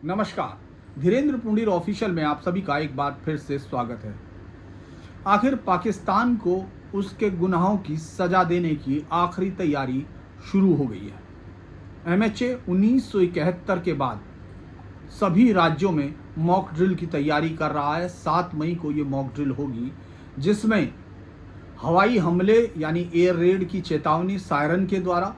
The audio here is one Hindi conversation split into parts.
नमस्कार। धीरेन्द्र पुंडीर ऑफिशियल में आप सभी का एक बार फिर से स्वागत है। आखिर पाकिस्तान को उसके गुनाहों की सजा देने की आखिरी तैयारी शुरू हो गई है। एमएचए 1971 के बाद सभी राज्यों में मॉक ड्रिल की तैयारी कर रहा है। 7 मई को ये मॉक ड्रिल होगी, जिसमें हवाई हमले यानी एयर रेड की चेतावनी सायरन के द्वारा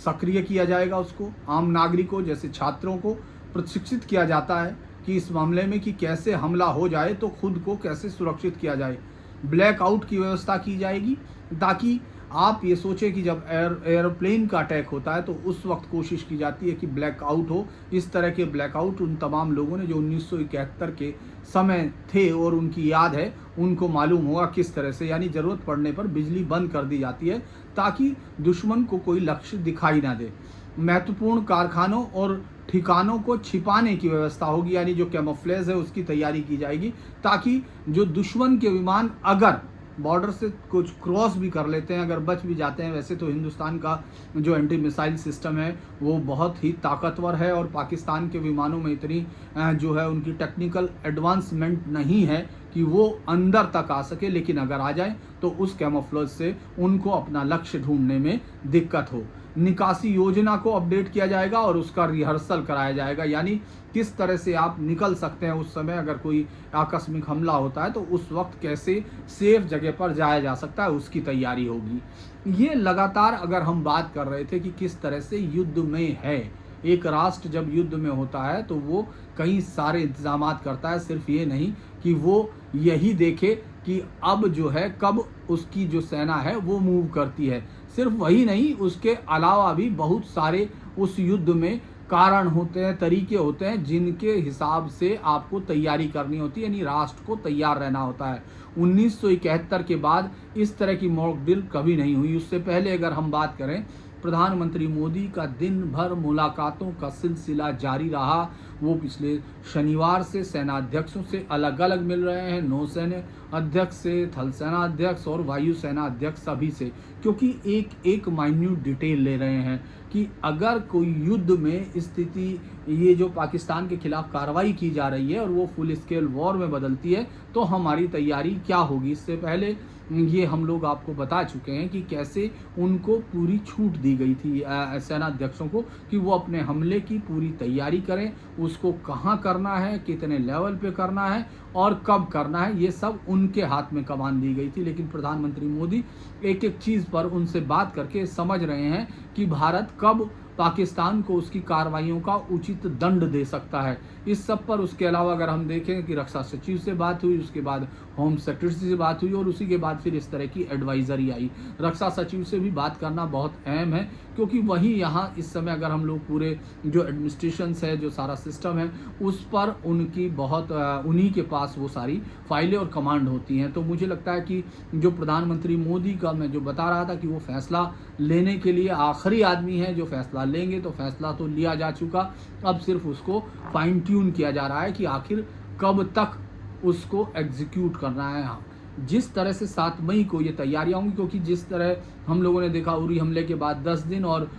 सक्रिय किया जाएगा। उसको आम नागरिकों जैसे छात्रों को प्रशिक्षित किया जाता है कि इस मामले में कि कैसे हमला हो जाए तो खुद को कैसे सुरक्षित किया जाए। ब्लैकआउट की व्यवस्था की जाएगी ताकि आप ये सोचें कि जब एयरप्लेन का अटैक होता है तो उस वक्त कोशिश की जाती है कि ब्लैकआउट हो। इस तरह के ब्लैकआउट उन तमाम लोगों ने जो 1971 के समय थे और उनकी याद है, उनको मालूम होगा किस तरह से, यानी ज़रूरत पड़ने पर बिजली बंद कर दी जाती है ताकि दुश्मन को कोई लक्ष्य दिखाई ना दे। महत्वपूर्ण कारखानों और ठिकानों को छिपाने की व्यवस्था होगी, यानी जो कैमोफ्लेज है उसकी तैयारी की जाएगी ताकि जो दुश्मन के विमान अगर बॉर्डर से कुछ क्रॉस भी कर लेते हैं, अगर बच भी जाते हैं। वैसे तो हिंदुस्तान का जो एंटी मिसाइल सिस्टम है वो बहुत ही ताकतवर है और पाकिस्तान के विमानों में इतनी जो है उनकी टेक्निकल एडवांसमेंट नहीं है कि वो अंदर तक आ सके, लेकिन अगर आ जाए तो उस कैमोफ्लेज से उनको अपना लक्ष्य ढूंढने में दिक्कत हो। निकासी योजना को अपडेट किया जाएगा और उसका रिहर्सल कराया जाएगा, यानी किस तरह से आप निकल सकते हैं उस समय अगर कोई आकस्मिक हमला होता है तो उस वक्त कैसे सेफ जगह पर जाया जा सकता है, उसकी तैयारी होगी। ये लगातार अगर हम बात कर रहे थे कि किस तरह से युद्ध में है, एक राष्ट्र जब युद्ध में होता है तो वो कई सारे इंतजाम करता है। सिर्फ ये नहीं कि वो यही देखे कि अब जो है कब उसकी जो सेना है वो मूव करती है। सिर्फ वही नहीं, उसके अलावा भी बहुत सारे उस युद्ध में कारण होते हैं, तरीके होते हैं जिनके हिसाब से आपको तैयारी करनी होती है, यानी राष्ट्र को तैयार रहना होता है। 1971 के बाद इस तरह की मॉक ड्रिल कभी नहीं हुई। उससे पहले अगर हम बात करें, प्रधानमंत्री मोदी का दिन भर मुलाकातों का सिलसिला जारी रहा। वो पिछले शनिवार से सेना अध्यक्षों से अलग अलग मिल रहे हैं, नौसेना अध्यक्ष से, थल सेना अध्यक्ष और वायु सेना अध्यक्ष सभी से, क्योंकि एक एक माइन्यूट डिटेल ले रहे हैं कि अगर कोई युद्ध में स्थिति ये जो पाकिस्तान के खिलाफ कार्रवाई की जा रही है और वो फुल स्केल वॉर में बदलती है तो हमारी तैयारी क्या होगी। इससे पहले ये हम लोग आपको बता चुके हैं कि कैसे उनको पूरी छूट दी गई थी सेना अध्यक्षों को कि वो अपने हमले की पूरी तैयारी करें, उसको कहाँ करना है, कितने लेवल पे करना है और कब करना है, ये सब उनके हाथ में कमान दी गई थी। लेकिन प्रधानमंत्री मोदी एक एक चीज़ पर उनसे बात करके समझ रहे हैं कि भारत कब पाकिस्तान को उसकी कार्रवाइयों का उचित दंड दे सकता है। इस सब पर उसके अलावा अगर हम देखें कि रक्षा सचिव से बात हुई, उसके बाद होम सेक्रेटरी से बात हुई और उसी के बाद फिर इस तरह की एडवाइजरी आई। रक्षा सचिव से भी बात करना बहुत अहम है क्योंकि वही यहाँ इस समय अगर हम लोग पूरे जो एडमिनिस्ट्रेशंस है, जो सारा सिस्टम है, उस पर उनकी बहुत उन्हीं के पास वो सारी फाइलें और कमांड होती हैं। तो मुझे लगता है कि जो प्रधानमंत्री मोदी का मैं जो बता रहा था कि वो फैसला लेने के लिए आखिरी आदमी है जो फैसला लेंगे, तो फैसला तो लिया जा चुका, अब सिर्फ उसको फाइन ट्यून किया जा रहा है कि आखिर कब तक उसको एग्जीक्यूट करना है। हाँ, जिस तरह से 7 मई को ये तैयारियां होंगी, क्योंकि जिस तरह हम लोगों ने देखा उरी हमले के बाद 10 दिन और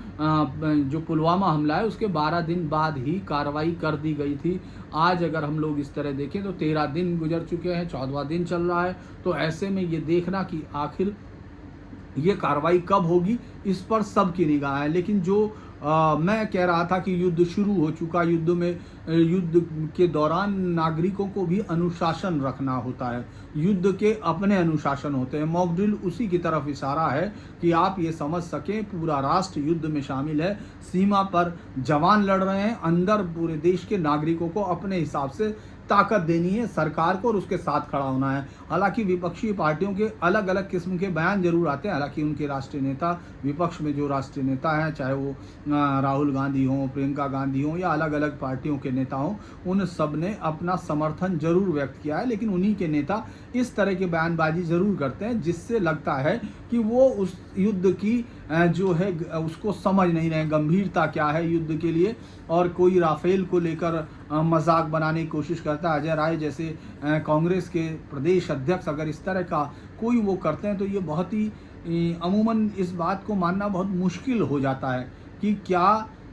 जो पुलवामा हमला है उसके 12 दिन बाद ही कार्रवाई कर दी गई थी। आज अगर हम लोग इस तरह देखें तो 13 दिन गुजर चुके हैं, 14वां दिन चल रहा है। तो ऐसे में ये देखना कि आखिर ये कार्रवाई कब होगी, इस पर सबकी निगाह है। लेकिन जो मैं कह रहा था कि युद्ध शुरू हो चुका, युद्ध के दौरान नागरिकों को भी अनुशासन रखना होता है, युद्ध के अपने अनुशासन होते हैं। मॉक ड्रिल उसी की तरफ इशारा है कि आप ये समझ सकें पूरा राष्ट्र युद्ध में शामिल है, सीमा पर जवान लड़ रहे हैं, अंदर पूरे देश के नागरिकों को अपने हिसाब से ताकत देनी है सरकार को और उसके साथ खड़ा होना है। हालांकि विपक्षी पार्टियों के अलग अलग किस्म के बयान जरूर आते हैं, हालांकि उनके राष्ट्रीय नेता, विपक्ष में जो राष्ट्रीय नेता हैं, चाहे वो राहुल गांधी हों, प्रियंका गांधी हों या अलग अलग पार्टियों के नेता हों, उन सब ने अपना समर्थन जरूर व्यक्त किया है। लेकिन उन्हीं के नेता इस तरह की बयानबाजी जरूर करते हैं जिससे लगता है कि वो उस युद्ध की जो है उसको समझ नहीं रहे, गंभीरता क्या है युद्ध के लिए, और कोई राफेल को लेकर मजाक बनाने की कोशिश करता है। अजय राय जैसे कांग्रेस के प्रदेश अध्यक्ष अगर इस तरह का कोई वो करते हैं तो ये बहुत ही अमूमन इस बात को मानना बहुत मुश्किल हो जाता है कि क्या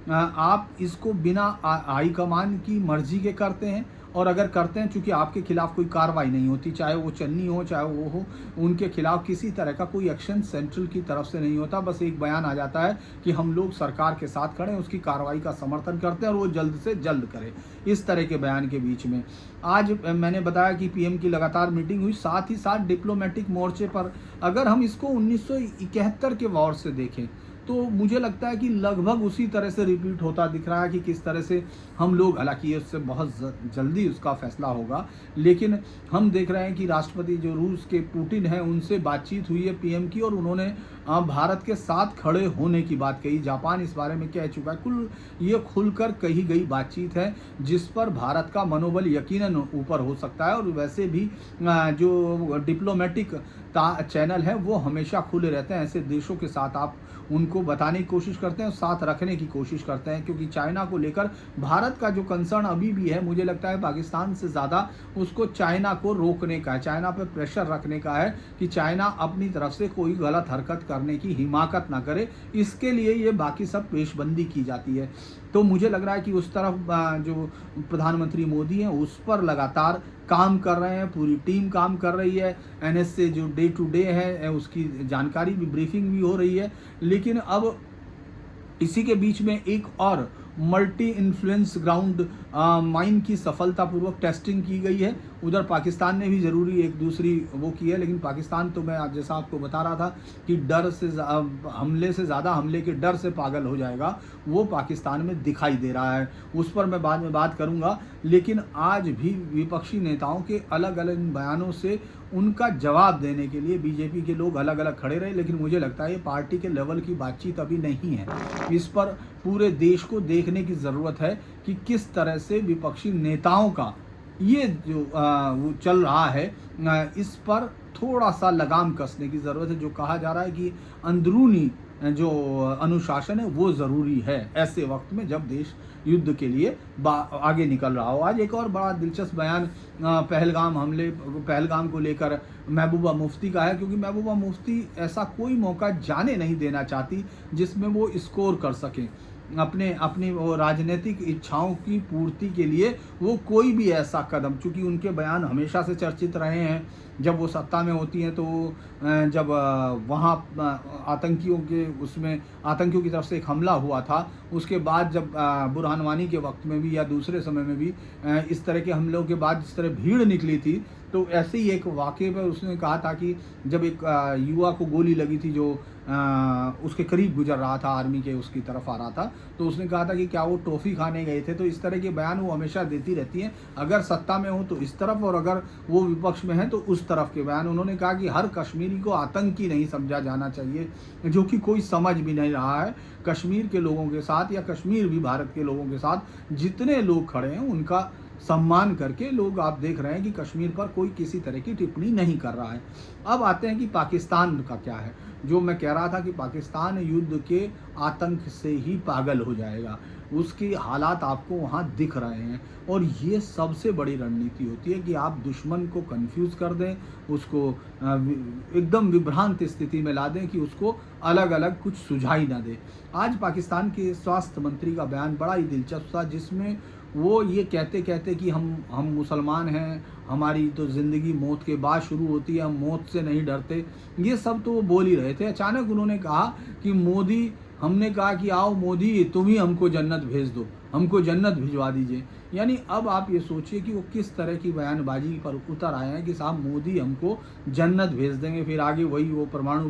आप इसको बिना हाईकमान की मर्जी के करते हैं, और अगर करते हैं चूंकि आपके खिलाफ कोई कार्रवाई नहीं होती, चाहे वो चन्नी हो चाहे वो हो, उनके खिलाफ किसी तरह का कोई एक्शन सेंट्रल की तरफ से नहीं होता, बस एक बयान आ जाता है कि हम लोग सरकार के साथ खड़े हैं, उसकी कार्रवाई का समर्थन करते हैं और वो जल्द से जल्द करे। इस तरह के बयान के बीच में आज मैंने बताया कि पीएम की लगातार मीटिंग हुई, साथ ही साथ डिप्लोमेटिक मोर्चे पर अगर हम इसको 1971 के वॉर से देखें तो मुझे लगता है कि लगभग उसी तरह से रिपीट होता दिख रहा है कि किस तरह से हम लोग, हालांकि उससे बहुत जल्दी उसका फैसला होगा, लेकिन हम देख रहे हैं कि राष्ट्रपति जो रूस के पुतिन हैं उनसे बातचीत हुई है पीएम की, और उन्होंने भारत के साथ खड़े होने की बात कही। जापान इस बारे में कह चुका है। कुल ये खुलकर कही गई बातचीत है जिस पर भारत का मनोबल यकीनन ऊपर हो सकता है, और वैसे भी जो डिप्लोमेटिक चैनल है वो हमेशा खुले रहते हैं। ऐसे देशों के साथ आप उनको बताने की कोशिश करते हैं, साथ रखने की कोशिश करते हैं, क्योंकि चाइना को लेकर भारत का जो कंसर्न अभी भी है, मुझे लगता है पाकिस्तान से ज़्यादा उसको चाइना को रोकने का है, चाइना पर प्रेशर रखने का है कि चाइना अपनी तरफ से कोई गलत हरकत करने की हिमाकत ना करे। इसके लिए ये बाकी सब पेशबंदी की जाती है। तो मुझे लग रहा है कि उस तरफ जो प्रधानमंत्री मोदी हैं उस पर लगातार काम कर रहे हैं, पूरी टीम काम कर रही है। एनएसए जो डे टू डे है उसकी जानकारी भी, ब्रीफिंग भी हो रही है। लेकिन अब इसी के बीच में एक और मल्टी इन्फ्लुएंस ग्राउंड माइन की सफलतापूर्वक टेस्टिंग की गई है। उधर पाकिस्तान ने भी ज़रूरी एक दूसरी वो की है, लेकिन पाकिस्तान तो मैं आज जैसा आपको बता रहा था कि डर से हमले से ज़्यादा हमले के डर से पागल हो जाएगा, वो पाकिस्तान में दिखाई दे रहा है। उस पर मैं बाद में बात करूँगा। लेकिन आज भी विपक्षी नेताओं के अलग अलग बयानों से उनका जवाब देने के लिए बीजेपी के लोग अलग अलग खड़े रहे, लेकिन मुझे लगता है ये पार्टी के लेवल की बातचीत अभी नहीं है। इस पर पूरे देश को देखने की ज़रूरत है कि किस तरह से विपक्षी नेताओं का ये जो वो चल रहा है, इस पर थोड़ा सा लगाम कसने की ज़रूरत है। जो कहा जा रहा है कि अंदरूनी जो अनुशासन है वो ज़रूरी है ऐसे वक्त में जब देश युद्ध के लिए आगे निकल रहा हो। आज एक और बड़ा दिलचस्प बयान पहलगाम को लेकर महबूबा मुफ्ती का है, क्योंकि महबूबा मुफ्ती ऐसा कोई मौका जाने नहीं देना चाहती जिसमें वो स्कोर कर सकें अपनी वो राजनीतिक इच्छाओं की पूर्ति के लिए। वो कोई भी ऐसा कदम, चूँकि उनके बयान हमेशा से चर्चित रहे हैं, जब वो सत्ता में होती हैं तो जब वहाँ आतंकियों की तरफ से एक हमला हुआ था, उसके बाद जब बुरहान वानी के वक्त में भी या दूसरे समय में भी इस तरह के हमलों के बाद जिस तरह भीड़ निकली थी, तो ऐसे ही एक वाक़े पर उसने कहा था कि जब एक युवा को गोली लगी थी जो उसके करीब गुजर रहा था, आर्मी के उसकी तरफ आ रहा था, तो उसने कहा था कि क्या वो टॉफ़ी खाने गए थे। तो इस तरह के बयान वो हमेशा देती रहती हैं, अगर सत्ता में हो तो इस तरफ और अगर वो विपक्ष में है तो उस तरफ के बयान। उन्होंने कहा कि हर कश्मीरी को आतंकी नहीं समझा जाना चाहिए, जो कि कोई समझ भी नहीं रहा है। कश्मीर के लोगों के साथ या कश्मीर भी भारत के लोगों के साथ जितने लोग खड़े हैं उनका सम्मान करके लोग, आप देख रहे हैं कि कश्मीर पर कोई किसी तरह की टिप्पणी नहीं कर रहा है। अब आते हैं कि पाकिस्तान का क्या है। जो मैं कह रहा था कि पाकिस्तान युद्ध के आतंक से ही पागल हो जाएगा, उसकी हालात आपको वहाँ दिख रहे हैं। और ये सबसे बड़ी रणनीति होती है कि आप दुश्मन को कंफ्यूज कर दें, उसको एकदम विभ्रांत स्थिति में ला दें कि उसको अलग अलग कुछ सुझाई ना दे। आज पाकिस्तान के स्वास्थ्य मंत्री का बयान बड़ा ही दिलचस्प था, जिसमें वो ये कहते कि हम मुसलमान हैं, हमारी तो ज़िंदगी मौत के बाद शुरू होती है, हम मौत से नहीं डरते। ये सब तो वो बोल ही रहे थे। अचानक उन्होंने कहा कि हमने कहा कि आओ मोदी तुम ही हमको जन्नत भेज दो, हमको जन्नत भिजवा दीजिए। यानी अब आप ये सोचिए कि वो किस तरह की बयानबाजी पर उतर आए हैं कि साहब मोदी हमको जन्नत भेज देंगे। फिर आगे वही वो परमाणु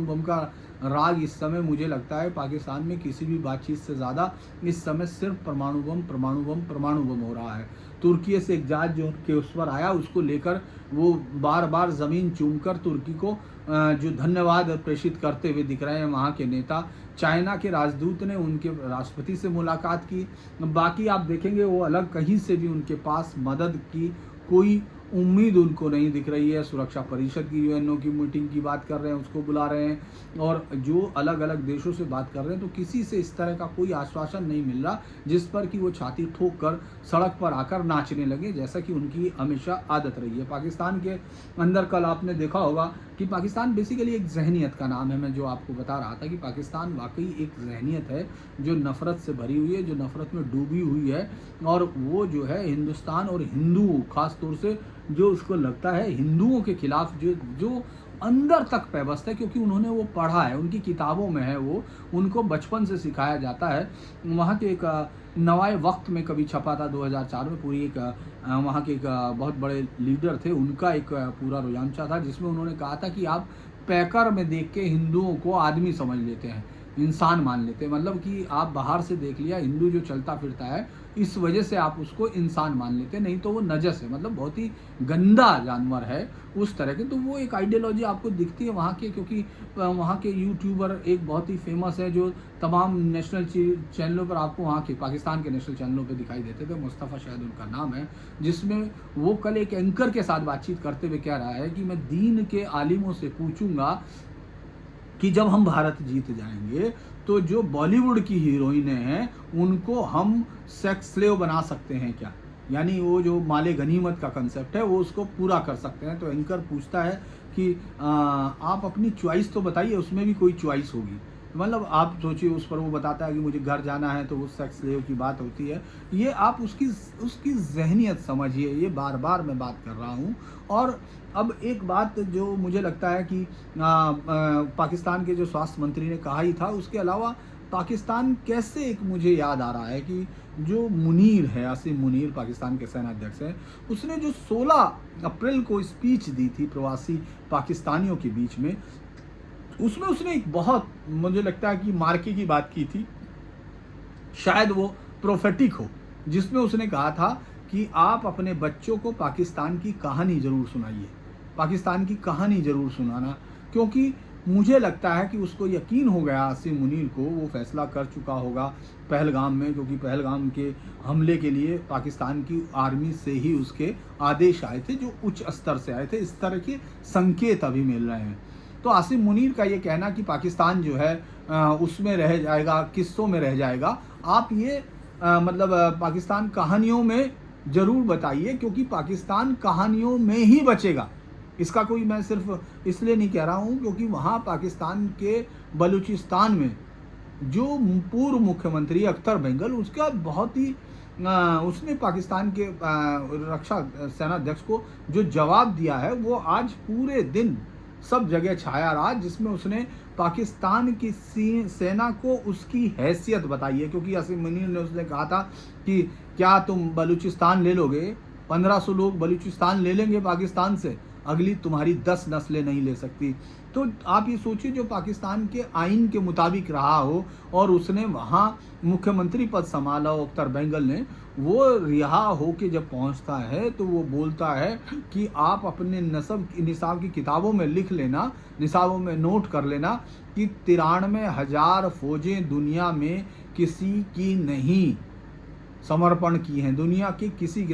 बम का राग इस समय मुझे लगता है पाकिस्तान में किसी भी बातचीत से ज़्यादा इस समय सिर्फ परमाणु बम हो रहा है। तुर्की से एक जहाज जो उनके उस पर आया, उसको लेकर वो बार बार ज़मीन चूमकर तुर्की को जो धन्यवाद प्रेषित करते हुए दिख रहे हैं वहाँ के नेता। चाइना के राजदूत ने उनके राष्ट्रपति से मुलाकात की। बाकी आप देखेंगे वो अलग कहीं से भी उनके पास मदद की कोई उम्मीद उनको नहीं दिख रही है। सुरक्षा परिषद की यूएनओ की मीटिंग की बात कर रहे हैं, उसको बुला रहे हैं, और जो अलग अलग देशों से बात कर रहे हैं, तो किसी से इस तरह का कोई आश्वासन नहीं मिल रहा जिस पर कि वो छाती ठोक कर सड़क पर आकर नाचने लगे, जैसा कि उनकी हमेशा आदत रही है। पाकिस्तान के अंदर कल आपने देखा होगा कि पाकिस्तान बेसिकली एक जहनीत का नाम है। मैं जो आपको बता रहा था कि पाकिस्तान वाकई एक जहनीत है जो नफ़रत से भरी हुई है, जो नफ़रत में डूबी हुई है, और वो जो है हिंदुस्तान और हिंदू खास तौर से जो उसको लगता है हिंदुओं के खिलाफ जो अंदर तक पैबस्त है, क्योंकि उन्होंने वो पढ़ा है, उनकी किताबों में है, वो उनको बचपन से सिखाया जाता है। वहाँ के एक नवाए वक्त में कभी छपा था 2004 में, पूरी एक वहाँ के एक बहुत बड़े लीडर थे, उनका एक पूरा रुझानचा था जिसमें उन्होंने कहा था कि आप पैकर में देख के हिंदुओं को आदमी समझ लेते हैं, इंसान मान लेते हैं। मतलब कि आप बाहर से देख लिया हिंदू जो चलता फिरता है, इस वजह से आप उसको इंसान मान लेते हैं, नहीं तो वो नजस है, मतलब बहुत ही गंदा जानवर है उस तरह के। तो वो एक आइडियोलॉजी आपको दिखती है वहाँ के, क्योंकि वहाँ के यूट्यूबर एक बहुत ही फेमस है जो तमाम नेशनल चैनलों पर आपको, वहाँ के पाकिस्तान के नेशनल चैनलों पे दिखाई देते थे, मुस्तफ़ा शायद उनका नाम है, जिसमें वो कल एक एंकर के साथ बातचीत करते हुए कह रहा है कि मैं दीन के आलिमों से पूछूंगा कि जब हम भारत जीत जाएंगे तो जो बॉलीवुड की हीरोइनें हैं उनको हम सेक्स स्लेव बना सकते हैं क्या, यानी वो जो माले गनीमत का कंसेप्ट है वो उसको पूरा कर सकते हैं। तो एंकर पूछता है कि आप अपनी चॉइस तो बताइए, उसमें भी कोई चॉइस होगी, मतलब आप सोचिए, उस पर वो बताता है कि मुझे घर जाना है, तो वो सेक्स स्लेव की बात होती है। ये आप उसकी जहनीत समझिए, ये बार बार मैं बात कर रहा हूँ। और अब एक बात जो मुझे लगता है कि पाकिस्तान के जो स्वास्थ्य मंत्री ने कहा ही था, उसके अलावा पाकिस्तान कैसे, एक मुझे याद आ रहा है कि जो मुनीर है, आसिम मुनीर पाकिस्तान के सेनाध्यक्ष हैं, उसने जो 16 अप्रैल को स्पीच दी थी प्रवासी पाकिस्तानियों के बीच में, उसमें उसने एक बहुत, मुझे लगता है कि मार्के की बात की थी, शायद वो प्रोफेटिक हो, जिसमें उसने कहा था कि आप अपने बच्चों को पाकिस्तान की कहानी ज़रूर सुनाइए, पाकिस्तान की कहानी ज़रूर सुनाना, क्योंकि मुझे लगता है कि उसको यकीन हो गया, आसिम मुनीर को, वो फैसला कर चुका होगा पहलगाम में, क्योंकि पहलगाम के हमले के लिए पाकिस्तान की आर्मी से ही उसके आदेश आए थे, जो उच्च स्तर से आए थे। इस तरह के संकेत अभी मिल रहे हैं। तो आसिम मुनीर का ये कहना कि पाकिस्तान जो है उसमें रह जाएगा, किस्सों में रह जाएगा, आप ये मतलब पाकिस्तान कहानियों में ज़रूर बताइए, क्योंकि पाकिस्तान कहानियों में ही बचेगा। इसका कोई, मैं सिर्फ इसलिए नहीं कह रहा हूँ क्योंकि वहाँ पाकिस्तान के बलूचिस्तान में जो पूर्व मुख्यमंत्री अख्तर बेंगल, उसका बहुत ही उसने पाकिस्तान के रक्षा सेनाध्यक्ष को जो जवाब दिया है, वो आज पूरे दिन सब जगह छाया रहा, जिसमें उसने पाकिस्तान की सेना को उसकी हैसियत बताई है। क्योंकि आसिम मुनीर ने उसने कहा था कि क्या तुम बलूचिस्तान ले लोगे, 1500 लोग बलूचिस्तान ले लेंगे पाकिस्तान से, अगली तुम्हारी 10 नस्लें नहीं ले सकती। तो आप ये सोचिए, जो पाकिस्तान के आइन के मुताबिक रहा हो और उसने वहाँ मुख्यमंत्री पद संभाला हो, अख्तर बेंगल ने, वो रिहा हो के जब पहुँचता है तो वो बोलता है कि आप अपने निसाब की किताबों में लिख लेना, निसाबों में नोट कर लेना कि 93,000 फौजें दुनिया में किसी की नहीं समर्पण की हैं, दुनिया के किसी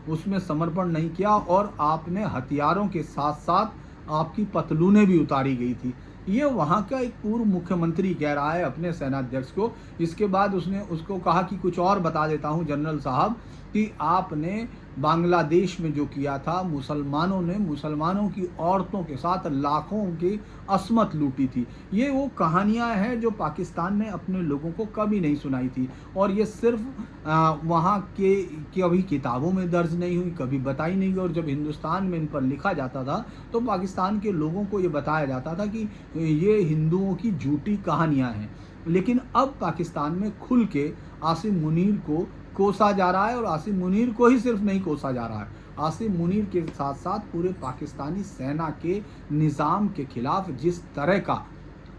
उसमें समर्पण नहीं किया, और आपने हथियारों के साथ साथ आपकी पतलूनें भी उतारी गई थी। ये वहाँ का एक पूर्व मुख्यमंत्री कह रहा है अपने सेनाध्यक्ष को। इसके बाद उसने उसको कहा कि कुछ और बता देता हूँ जनरल साहब, कि आपने बांग्लादेश में जो किया था, मुसलमानों ने मुसलमानों की औरतों के साथ लाखों की अस्मत लूटी थी। ये वो कहानियाँ हैं जो पाकिस्तान ने अपने लोगों को कभी नहीं सुनाई थी, और ये सिर्फ वहाँ के कभी किताबों में दर्ज नहीं हुई, कभी बताई नहीं गई। और जब हिंदुस्तान में इन पर लिखा जाता था तो पाकिस्तान के लोगों को ये बताया जाता था कि ये हिंदुओं की झूठी कहानियाँ हैं। लेकिन अब पाकिस्तान में खुल के आसिम मुनीर को कोसा जा रहा है, और आसिम मुनीर को ही सिर्फ नहीं कोसा जा रहा है, आसिम मुनीर के साथ साथ पूरे पाकिस्तानी सेना के निज़ाम के खिलाफ जिस तरह का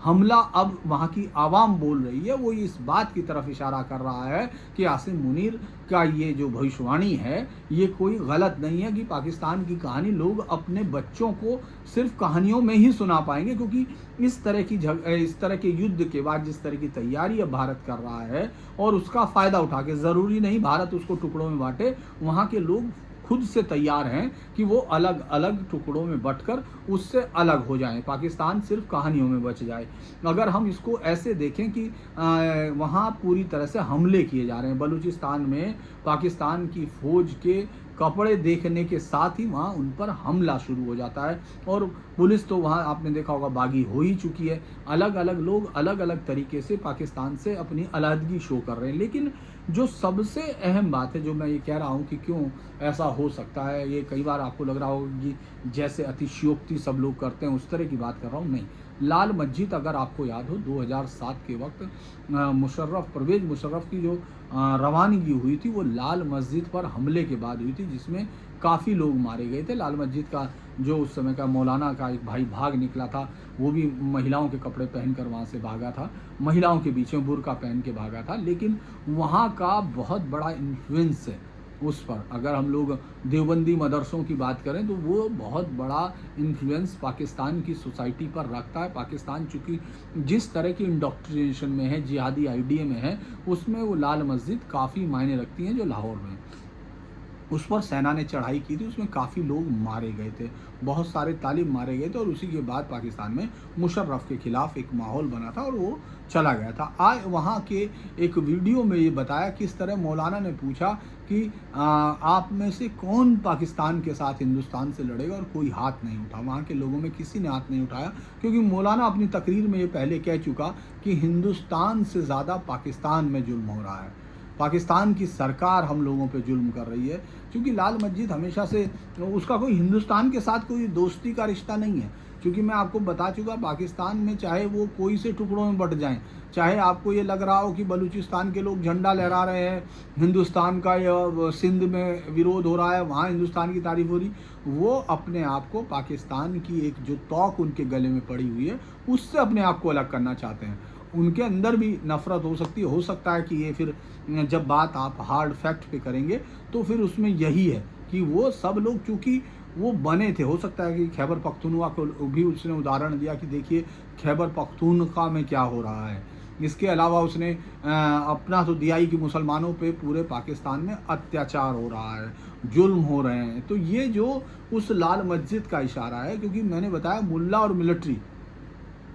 हमला अब वहाँ की आवाम बोल रही है, वो इस बात की तरफ इशारा कर रहा है कि आसिम मुनीर का ये जो भविष्यवाणी है ये कोई गलत नहीं है, कि पाकिस्तान की कहानी लोग अपने बच्चों को सिर्फ कहानियों में ही सुना पाएंगे। क्योंकि इस तरह के युद्ध के बाद जिस तरह की तैयारी अब भारत कर रहा है, और उसका फ़ायदा उठा के, ज़रूरी नहीं भारत उसको टुकड़ों में बांटे, वहाँ के लोग खुद से तैयार हैं कि वो अलग अलग टुकड़ों में बंटकर उससे अलग हो जाएं, पाकिस्तान सिर्फ कहानियों में बच जाए। अगर हम इसको ऐसे देखें कि वहाँ पूरी तरह से हमले किए जा रहे हैं, बलूचिस्तान में पाकिस्तान की फ़ौज के कपड़े देखने के साथ ही वहाँ उन पर हमला शुरू हो जाता है, और पुलिस तो वहाँ आपने देखा होगा बागी हो ही चुकी है। अलग अलग लोग अलग अलग तरीके से पाकिस्तान से अपनी अलहदगी शो कर रहे हैं। लेकिन जो सबसे अहम बात है, जो मैं ये कह रहा हूँ कि क्यों ऐसा हो सकता है, ये कई बार आपको लग रहा होगा कि जैसे अतिशयोक्ति सब लोग करते हैं उस तरह की बात कर रहा हूँ, नहीं। लाल मस्जिद अगर आपको याद हो 2007 के वक्त परवेज़ मुशर्रफ की जो रवानगी हुई थी वो लाल मस्जिद पर हमले के बाद हुई थी, जिसमें काफ़ी लोग मारे गए थे। लाल मस्जिद का जो उस समय का मौलाना का एक भाई भाग निकला था, वो भी महिलाओं के कपड़े पहनकर वहाँ से भागा था, महिलाओं के बीच में बुर्का पहन के भागा था। लेकिन वहाँ का बहुत बड़ा इन्फ्लुएंस है उस पर। अगर हम लोग देवबंदी मदरसों की बात करें तो वो बहुत बड़ा इन्फ्लुएंस पाकिस्तान की सोसाइटी पर रखता है। पाकिस्तान चूँकि जिस तरह की इंडोक्ट्रिनेशन में है, जिहादी आइडिया में है, उसमें वो लाल मस्जिद काफ़ी मायने रखती हैं, जो लाहौर में। उस पर सेना ने चढ़ाई की थी, उसमें काफ़ी लोग मारे गए थे, बहुत सारे तालिब मारे गए थे, और उसी के बाद पाकिस्तान में मुशर्रफ के खिलाफ एक माहौल बना था और वो चला गया था। आज वहाँ के एक वीडियो में ये बताया किस तरह मौलाना ने पूछा कि आप में से कौन पाकिस्तान के साथ हिंदुस्तान से लड़ेगा, और कोई हाथ नहीं उठा। वहाँ के लोगों में किसी ने हाथ नहीं उठाया, क्योंकि मौलाना अपनी तकरीर में ये पहले कह चुका कि हिंदुस्तान से ज़्यादा पाकिस्तान में जुल्म हो रहा है, पाकिस्तान की सरकार हम लोगों पे जुल्म कर रही है। क्योंकि लाल मस्जिद हमेशा से उसका कोई हिंदुस्तान के साथ कोई दोस्ती का रिश्ता नहीं है। क्योंकि मैं आपको बता चुका, पाकिस्तान में चाहे वो कोई से टुकड़ों में बट जाएं, चाहे आपको ये लग रहा हो कि बलूचिस्तान के लोग झंडा लहरा रहे हैं, हिंदुस्तान का या सिंध में विरोध हो रहा है, वहाँ हिंदुस्तान की तारीफ हो रही, वो अपने आप को पाकिस्तान की एक जो तौक उनके गले में पड़ी हुई है उससे अपने आप को अलग करना चाहते हैं। उनके अंदर भी नफ़रत हो सकती है, हो सकता है कि ये फिर जब बात आप हार्ड फैक्ट पे करेंगे तो फिर उसमें यही है कि वो सब लोग चूँकि वो बने थे, हो सकता है कि खैबर पख्तूनख्वा को भी उसने उदाहरण दिया कि देखिए खैबर पख्तूनख्वा में क्या हो रहा है। इसके अलावा उसने अपना तो दिया ही कि मुसलमानों पे पूरे पाकिस्तान में अत्याचार हो रहा है, जुल्म हो रहे हैं। तो ये जो उस लाल मस्जिद का इशारा है, क्योंकि मैंने बताया मुल्ला और मिलिट्री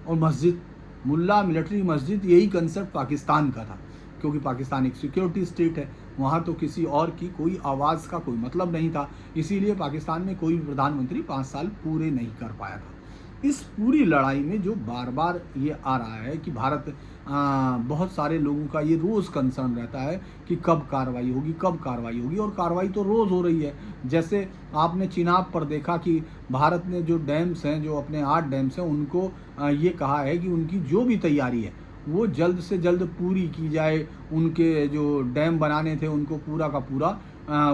और मस्जिद, मुल्ला मिलिट्री मस्जिद, यही कंसेप्ट पाकिस्तान का था। क्योंकि पाकिस्तान एक सिक्योरिटी स्टेट है, वहाँ तो किसी और की कोई आवाज़ का कोई मतलब नहीं था, इसीलिए पाकिस्तान में कोई प्रधानमंत्री 5 साल पूरे नहीं कर पाया था। इस पूरी लड़ाई में जो बार बार ये आ रहा है कि भारत बहुत सारे लोगों का ये रोज़ कंसर्न रहता है कि कब कार्रवाई होगी, कब कार्रवाई होगी, और कार्रवाई तो रोज़ हो रही है। जैसे आपने चिनाब पर देखा कि भारत ने जो डैम्स हैं, जो अपने 8 डैम्स हैं, उनको ये कहा है कि उनकी जो भी तैयारी है वो जल्द से जल्द पूरी की जाए। उनके जो डैम बनाने थे उनको पूरा का पूरा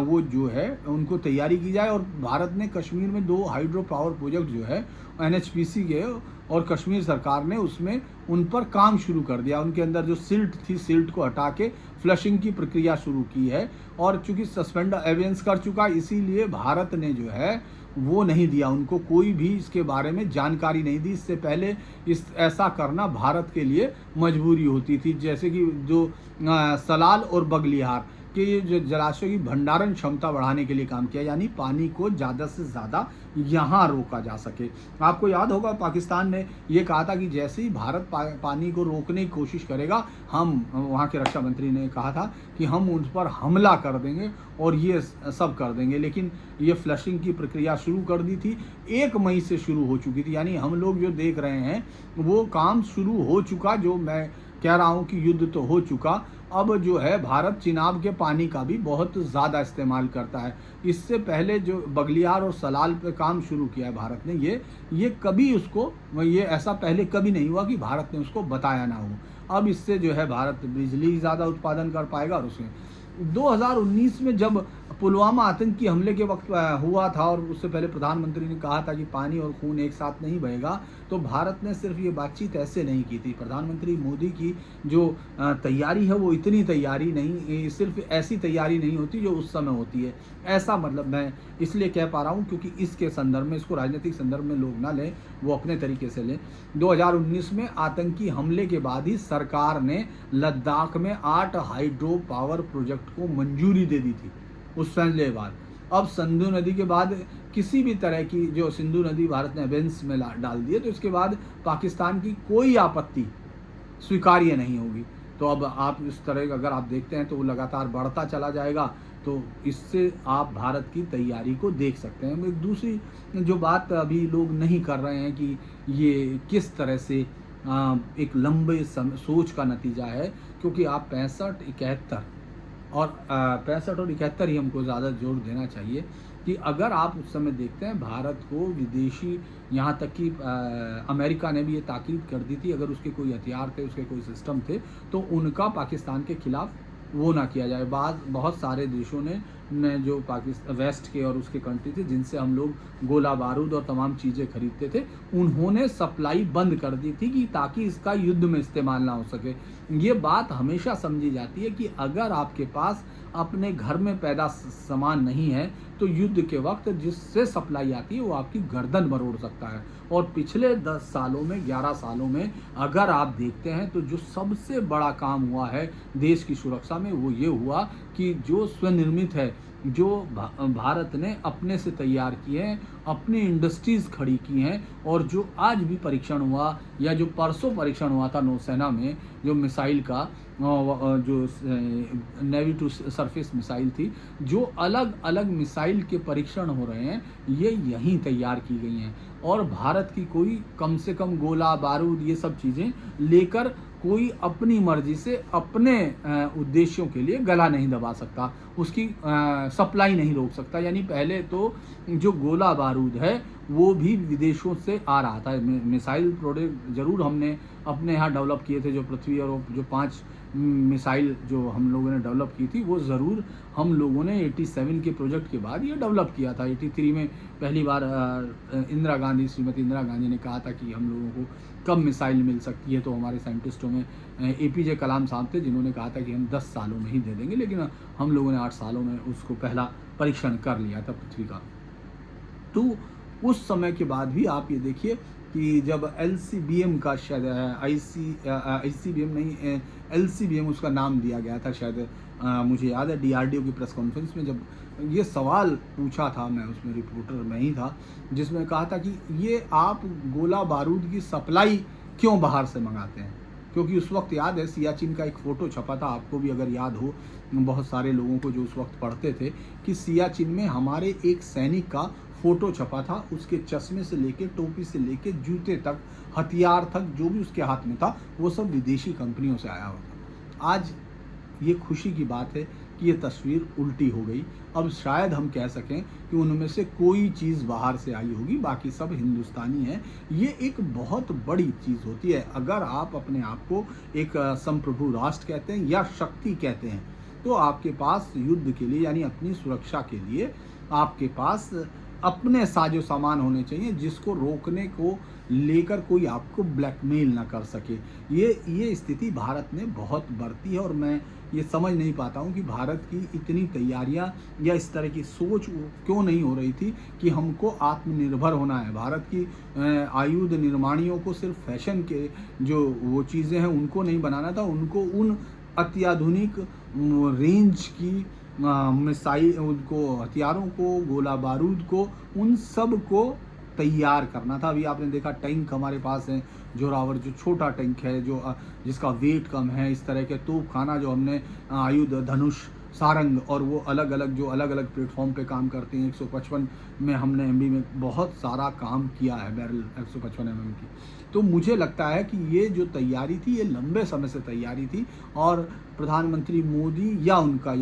वो जो है उनको तैयारी की जाए। और भारत ने कश्मीर में 2 हाइड्रो पावर प्रोजेक्ट जो है NHPC के, और कश्मीर सरकार ने उसमें उन पर काम शुरू कर दिया। उनके अंदर जो सिल्ट थी, सिल्ट को हटा के फ्लशिंग की प्रक्रिया शुरू की है, और चूंकि सस्पेंड एविडेंस कर चुका, इसीलिए भारत ने जो है वो नहीं दिया, उनको कोई भी इसके बारे में जानकारी नहीं दी। इससे पहले ऐसा करना भारत के लिए मजबूरी होती थी। जैसे कि जो सलाल और बगलिहार कि ये जो जलाशय की भंडारण क्षमता बढ़ाने के लिए काम किया, यानी पानी को ज़्यादा से ज़्यादा यहाँ रोका जा सके। आपको याद होगा पाकिस्तान ने ये कहा था कि जैसे ही भारत पानी को रोकने की कोशिश करेगा, हम, वहाँ के रक्षा मंत्री ने कहा था कि हम उन पर हमला कर देंगे और ये सब कर देंगे। लेकिन ये फ्लशिंग की प्रक्रिया शुरू कर दी थी, 1 मई से शुरू हो चुकी थी। यानी हम लोग जो देख रहे हैं वो काम शुरू हो चुका, जो मैं कह रहा हूँ कि युद्ध तो हो चुका। अब जो है भारत चिनाब के पानी का भी बहुत ज़्यादा इस्तेमाल करता है। इससे पहले जो बगलियार और सलाल पे काम शुरू किया है भारत ने, ये कभी उसको, ये ऐसा पहले कभी नहीं हुआ कि भारत ने उसको बताया ना हो। अब इससे जो है भारत बिजली ज़्यादा उत्पादन कर पाएगा। और उसमें 2019 में जब पुलवामा आतंकी हमले के वक्त हुआ था, और उससे पहले प्रधानमंत्री ने कहा था कि पानी और खून एक साथ नहीं बहेगा, तो भारत ने सिर्फ ये बातचीत ऐसे नहीं की थी। प्रधानमंत्री मोदी की जो तैयारी है वो इतनी तैयारी नहीं, सिर्फ ऐसी तैयारी नहीं होती जो उस समय होती है। ऐसा मतलब मैं इसलिए कह पा रहा हूँ क्योंकि इसके संदर्भ में, इसको राजनीतिक संदर्भ में लोग ना लें, वो अपने तरीके से लें। 2019 में आतंकी हमले के बाद ही सरकार ने लद्दाख में 8 हाइड्रो पावर प्रोजेक्ट को मंजूरी दे दी थी उस फैसले के बाद। अब सिंधु नदी के बाद किसी भी तरह की, जो सिंधु नदी भारत ने अबेंस में डाल दी है, तो इसके बाद पाकिस्तान की कोई आपत्ति स्वीकार्य नहीं होगी। तो अब आप इस तरह का अगर आप देखते हैं तो वो लगातार बढ़ता चला जाएगा। तो इससे आप भारत की तैयारी को देख सकते हैं। एक दूसरी जो बात अभी लोग नहीं कर रहे हैं कि ये किस तरह से एक लंबे सोच का नतीजा है, क्योंकि आप 65-71 और 65 और 71 ही हमको ज़्यादा जोर देना चाहिए कि अगर आप उस समय देखते हैं भारत को विदेशी, यहाँ तक कि अमेरिका ने भी ये ताकीद कर दी थी, अगर उसके कोई हथियार थे, उसके कोई सिस्टम थे, तो उनका पाकिस्तान के खिलाफ वो ना किया जाए। बहुत सारे देशों ने जो पाकिस्तान वेस्ट के और उसके कंट्री थे जिनसे हम लोग गोला बारूद और तमाम चीज़ें खरीदते थे, उन्होंने सप्लाई बंद कर दी थी कि ताकि इसका युद्ध में इस्तेमाल ना हो सके। ये बात हमेशा समझी जाती है कि अगर आपके पास अपने घर में पैदा सामान नहीं है तो युद्ध के वक्त जिससे सप्लाई आती है वो आपकी गर्दन मरोड़ सकता है। और पिछले 10 सालों में, 11 सालों में अगर आप देखते हैं तो जो सबसे बड़ा काम हुआ है देश की सुरक्षा में वो ये हुआ कि जो स्वनिर्मित है, जो भारत ने अपने से तैयार किए हैं, अपनी इंडस्ट्रीज़ खड़ी की हैं, और जो आज भी परीक्षण हुआ या जो परसों परीक्षण हुआ था नौसेना में, जो मिसाइल का जो नेवी टू सरफेस मिसाइल थी, जो अलग अलग मिसाइल के परीक्षण हो रहे हैं ये यहीं तैयार की गई हैं। और भारत की कोई कम से कम गोला बारूद ये सब चीज़ें लेकर कोई अपनी मर्जी से अपने उद्देश्यों के लिए गला नहीं दबा सकता, उसकी सप्लाई नहीं रोक सकता। यानी पहले तो जो गोला बारूद है वो भी विदेशों से आ रहा था। मिसाइल प्रोडक्ट ज़रूर हमने अपने यहाँ डेवलप किए थे, जो पृथ्वी और जो 5 मिसाइल जो हम लोगों ने डेवलप की थी वो ज़रूर हम लोगों ने 87 के प्रोजेक्ट के बाद ये डेवलप किया था। 83 में पहली बार श्रीमती इंदिरा गांधी ने कहा था कि हम लोगों को कब मिसाइल मिल सकती है, तो हमारे साइंटिस्टों में APJ कलाम साहब थे जिन्होंने कहा था कि हम 10 सालों में ही दे देंगे, लेकिन हम लोगों ने 8 सालों में उसको पहला परीक्षण कर लिया था पृथ्वी का। तो उस समय के बाद भी आप ये देखिए कि जब LCBM का शायद ICBM नहीं LCBM उसका नाम दिया गया था शायद, मुझे याद है DRDO की प्रेस कॉन्फ्रेंस में जब ये सवाल पूछा था, मैं उसमें रिपोर्टर में ही था, जिसमें कहा था कि ये आप गोला बारूद की सप्लाई क्यों बाहर से मंगाते हैं। क्योंकि उस वक्त याद है सियाचिन का एक फ़ोटो छपा था, आपको भी अगर याद हो, बहुत सारे लोगों को जो उस वक्त पढ़ते थे, कि सियाचिन में हमारे एक सैनिक का फ़ोटो छपा था, उसके चश्मे से लेके, टोपी से लेके, जूते तक, हथियार तक, जो भी उसके हाथ में था वो सब विदेशी कंपनियों से आया हुआ था। आज ये खुशी की बात है कि ये तस्वीर उल्टी हो गई। अब शायद हम कह सकें कि उनमें से कोई चीज़ बाहर से आई होगी, बाकी सब हिंदुस्तानी है। ये एक बहुत बड़ी चीज़ होती है। अगर आप अपने आप को एक संप्रभु राष्ट्र कहते हैं या शक्ति कहते हैं, तो आपके पास युद्ध के लिए यानी अपनी सुरक्षा के लिए आपके पास अपने साजो सामान होने चाहिए, जिसको रोकने को लेकर कोई आपको ब्लैकमेल ना कर सके। ये स्थिति भारत में बहुत बढ़ती है, और मैं ये समझ नहीं पाता हूँ कि भारत की इतनी तैयारियाँ या इस तरह की सोच क्यों नहीं हो रही थी कि हमको आत्मनिर्भर होना है। भारत की आयुध निर्माणियों को सिर्फ फैशन के जो वो चीज़ें हैं उनको नहीं बनाना था, उनको उन अत्याधुनिक रेंज की मिसाइल, उनको हथियारों को, गोला बारूद को, उन सब को तैयार करना था। अभी आपने देखा टैंक हमारे पास है, जोरावर जो छोटा टैंक है, जो जिसका वेट कम है, इस तरह के तोपखाना जो हमने आयुध, धनुष, सारंग, और वो अलग अलग प्लेटफॉर्म पे काम करते हैं। 155 में हमने MB में बहुत सारा काम किया है, बैरल 155 mm की। तो मुझे लगता है कि ये जो तैयारी थी ये लंबे समय से तैयारी थी, और प्रधानमंत्री मोदी या उनका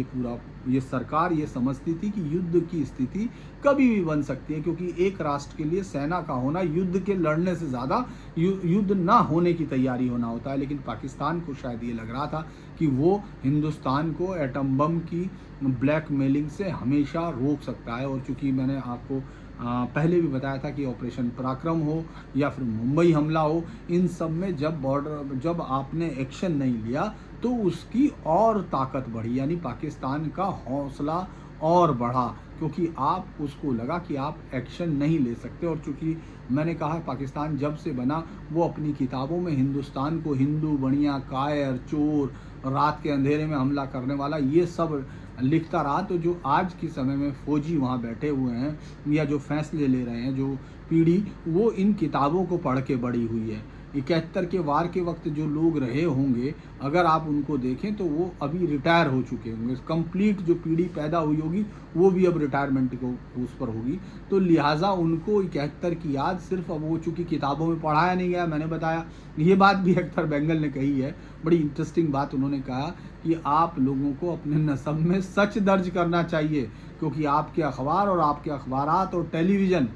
ये सरकार ये समझती थी कि युद्ध की स्थिति कभी भी बन सकती है, क्योंकि एक राष्ट्र के लिए सेना का होना युद्ध के लड़ने से ज़्यादा युद्ध ना होने की तैयारी होना होता है। लेकिन पाकिस्तान को शायद ये लग रहा था कि वो हिंदुस्तान को एटम बम की ब्लैकमेलिंग से हमेशा रोक सकता है। और चूँकि मैंने आपको पहले भी बताया था कि ऑपरेशन पराक्रम हो या फिर मुंबई हमला हो, इन सब में जब आपने एक्शन नहीं लिया तो उसकी और ताकत बढ़ी, यानी पाकिस्तान का हौसला और बढ़ा, क्योंकि आप उसको लगा कि आप एक्शन नहीं ले सकते। और चूँकि मैंने कहा पाकिस्तान जब से बना वो अपनी किताबों में हिंदुस्तान को हिंदू, बढ़िया, कायर, चोर, रात के अंधेरे में हमला करने वाला, ये सब लिखता रहा, तो जो आज के समय में फौजी वहाँ बैठे हुए हैं या जो फैसले ले रहे हैं, जो पीढ़ी, वो इन किताबों को पढ़ के बड़ी हुई है। 71 के वार के वक्त जो लोग रहे होंगे, अगर आप उनको देखें तो वो अभी रिटायर हो चुके होंगे। कंप्लीट जो पीढ़ी पैदा हुई होगी वो भी अब रिटायरमेंट को उस पर होगी। तो लिहाजा उनको 71 की याद सिर्फ अब वो चूँकि किताबों में पढ़ाया नहीं गया, मैंने बताया ये बात भी अख्तर बेंगल ने कही है, बड़ी इंटरेस्टिंग बात उन्होंने कहा कि आप लोगों को अपने नस्ब में सच दर्ज करना चाहिए, क्योंकि आपके अखबार और आपके अखबारात और टेलीविज़न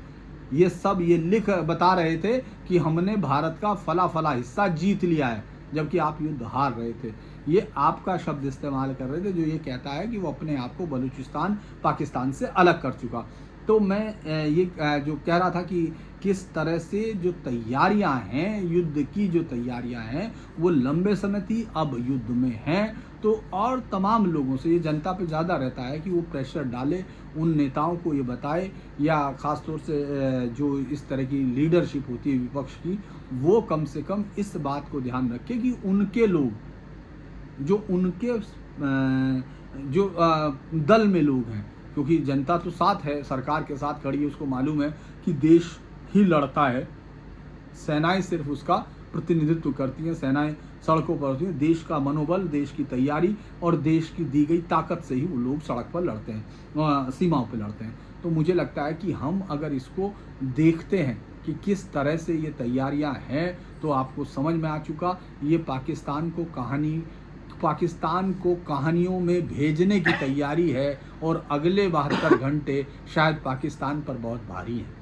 ये सब ये लिख बता रहे थे कि हमने भारत का फला फला हिस्सा जीत लिया है, जबकि आप युद्ध हार रहे थे। ये आपका शब्द इस्तेमाल कर रहे थे जो ये कहता है कि वो अपने आप को बलूचिस्तान पाकिस्तान से अलग कर चुका। तो मैं ये जो कह रहा था कि किस तरह से जो तैयारियां हैं, युद्ध की जो तैयारियां हैं वो लंबे समय थी, अब युद्ध में हैं। तो और तमाम लोगों से ये जनता पे ज़्यादा रहता है कि वो प्रेशर डाले, उन नेताओं को ये बताए, या ख़ास तौर से जो इस तरह की लीडरशिप होती है विपक्ष की, वो कम से कम इस बात को ध्यान रखे कि उनके लोग, जो उनके जो दल में लोग हैं, क्योंकि जनता तो साथ है, सरकार के साथ खड़ी है, उसको मालूम है कि देश ही लड़ता है, सेनाएं सिर्फ उसका प्रतिनिधित्व करती हैं, सेनाएं सड़कों पर होती हैं। देश का मनोबल, देश की तैयारी और देश की दी गई ताकत से ही वो लोग सड़क पर लड़ते हैं, सीमाओं पर लड़ते हैं। तो मुझे लगता है कि हम अगर इसको देखते हैं कि किस तरह से ये तैयारियां हैं, तो आपको समझ में आ चुका ये पाकिस्तान को कहानियों में भेजने की तैयारी है, और अगले 72 घंटे शायद पाकिस्तान पर बहुत भारी हैं।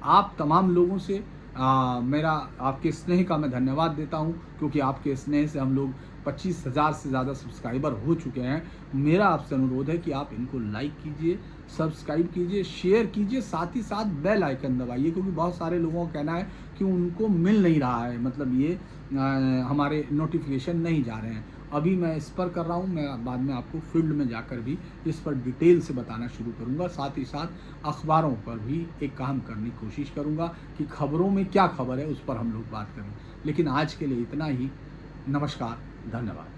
आप तमाम लोगों से मेरा आपके स्नेह का मैं धन्यवाद देता हूं, क्योंकि आपके स्नेह से हम लोग 25,000 से ज़्यादा सब्सक्राइबर हो चुके हैं। मेरा आपसे अनुरोध है कि आप इनको लाइक कीजिए, सब्सक्राइब कीजिए, शेयर कीजिए, साथ ही साथ बेल आइकन दबाइए, क्योंकि बहुत सारे लोगों का कहना है कि उनको मिल नहीं रहा है, मतलब ये हमारे नोटिफिकेशन नहीं जा रहे हैं। अभी मैं इस पर कर रहा हूँ, मैं बाद में आपको फील्ड में जाकर भी इस पर डिटेल से बताना शुरू करूँगा। साथ ही साथ अखबारों पर भी एक काम करने की कोशिश करूँगा कि खबरों में क्या खबर है उस पर हम लोग बात करें। लेकिन आज के लिए इतना ही। नमस्कार, धन्यवाद।